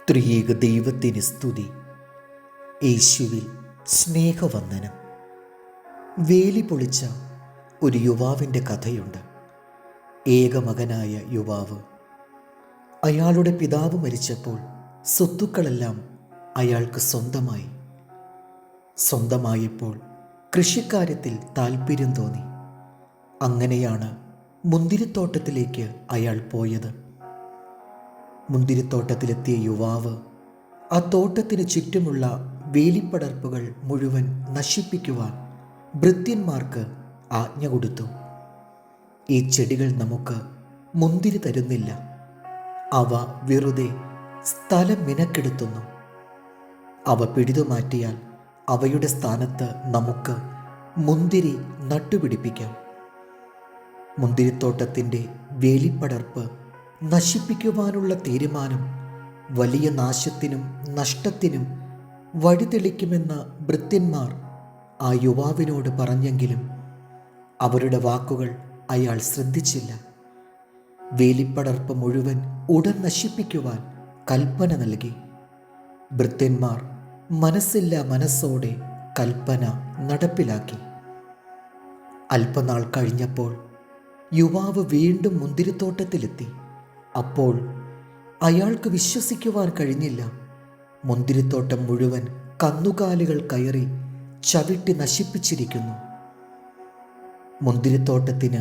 ത്രിയേക ദൈവത്തിന് സ്തുതി. യേശുവിൽ സ്നേഹവന്ദനം. വേലി പൊളിച്ച ഒരു യുവാവിൻ്റെ കഥയുണ്ട്. ഏകമകനായ യുവാവ്. അയാളുടെ പിതാവ് മരിച്ചപ്പോൾ സ്വത്തുക്കളെല്ലാം അയാൾക്ക് സ്വന്തമായപ്പോൾ കൃഷിക്കാര്യത്തിൽ താല്പര്യം തോന്നി. അങ്ങനെയാണ് മുന്തിരിത്തോട്ടത്തിലേക്ക് അയാൾ പോയത്. മുന്തിരിത്തോട്ടത്തിലെത്തിയ യുവാവ് ആ തോട്ടത്തിന് ചുറ്റുമുള്ള വേലിപ്പടർപ്പുകൾ മുഴുവൻ നശിപ്പിക്കുവാൻ ഭൃത്യന്മാർക്ക് ആജ്ഞ കൊടുത്തു. ഈ ചെടികൾ നമുക്ക് മുന്തിരി തരുന്നില്ല, അവ വെറുതെ സ്ഥലം മിനക്കെടുത്തുന്നു. അവ പിടിതുമാറ്റിയാൽ അവയുടെ സ്ഥാനത്ത് നമുക്ക് മുന്തിരി നട്ടുപിടിപ്പിക്കാം. മുന്തിരിത്തോട്ടത്തിൻ്റെ വേലിപ്പടർപ്പ് നശിപ്പിക്കുവാനുള്ള തീരുമാനം വലിയ നാശത്തിനും നഷ്ടത്തിനും വഴിതെളിക്കുമെന്ന് ഭൃത്യന്മാർ ആ യുവാവിനോട് പറഞ്ഞെങ്കിലും അവരുടെ വാക്കുകൾ അയാൾ ശ്രദ്ധിച്ചില്ല. വേലിപ്പടർപ്പ് മുഴുവൻ ഉടൻ നശിപ്പിക്കുവാൻ കൽപ്പന നൽകി. ഭൃത്യന്മാർ മനസ്സോടെ കൽപ്പന നടപ്പിലാക്കി. അല്പനാൾ കഴിഞ്ഞപ്പോൾ യുവാവ് വീണ്ടും മുന്തിരിത്തോട്ടത്തിലെത്തി. അപ്പോൾ അയാൾക്ക് വിശ്വസിക്കുവാൻ കഴിഞ്ഞില്ല. മുന്തിരിത്തോട്ടം മുഴുവൻ കന്നുകാലികൾ കയറി ചവിട്ടി നശിപ്പിച്ചിരിക്കുന്നു. മുന്തിരിത്തോട്ടത്തിന്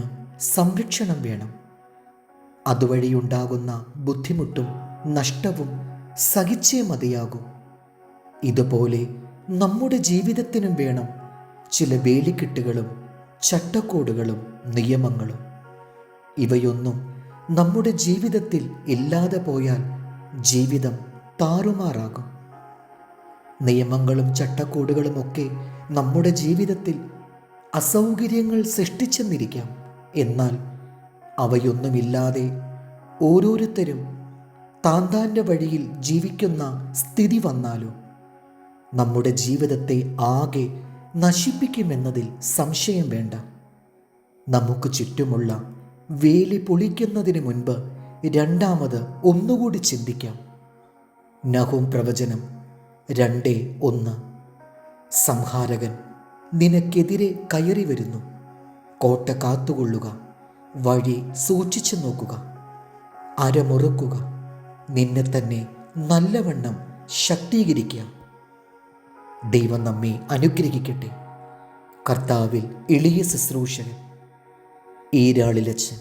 സംരക്ഷണം വേണം. അതുവഴിയുണ്ടാകുന്ന ബുദ്ധിമുട്ടും നഷ്ടവും സഹിച്ചേ മതിയാകൂ. ഇതുപോലെ നമ്മുടെ ജീവിതത്തിനും വേണം ചില വേലിക്കെട്ടുകളും ചട്ടക്കൂടുകളും നിയമങ്ങളും. ഇവയൊന്നും നമ്മുടെ ജീവിതത്തിൽ ഇല്ലാതെ പോയാൽ ജീവിതം താറുമാറാകും. നിയമങ്ങളും ചട്ടക്കൂടുകളുമൊക്കെ നമ്മുടെ ജീവിതത്തിൽ അസൗകര്യങ്ങൾ സൃഷ്ടിച്ചെന്നിരിക്കാം. എന്നാൽ അവയൊന്നുമില്ലാതെ ഓരോരുത്തരും താന്താൻ്റെ വഴിയിൽ ജീവിക്കുന്ന സ്ഥിതി വന്നാലോ നമ്മുടെ ജീവിതത്തെ ആകെ നശിപ്പിക്കുമെന്നതിൽ സംശയം വേണ്ട. നമുക്ക് ചുറ്റുമുള്ള വേലി പൊളിക്കുന്നതിന് മുൻപ് രണ്ടാമത് ഒന്നുകൂടി ചിന്തിക്കാം. നഹൂം പ്രവചനം 2:1. സംഹാരകൻ നിനക്കെതിരെ കയറി വരുന്നു. കോട്ട കാത്തുകൊള്ളുക, വഴി സൂക്ഷിച്ചു നോക്കുക, അരമുറുക്കുക, നിന്നെ തന്നെ നല്ലവണ്ണം ശക്തീകരിക്കുക. ദൈവം നമ്മെ അനുഗ്രഹിക്കട്ടെ. കർത്താവിൽ എളിയ ശുശ്രൂഷകൻ ഈരാളിലച്ചൻ.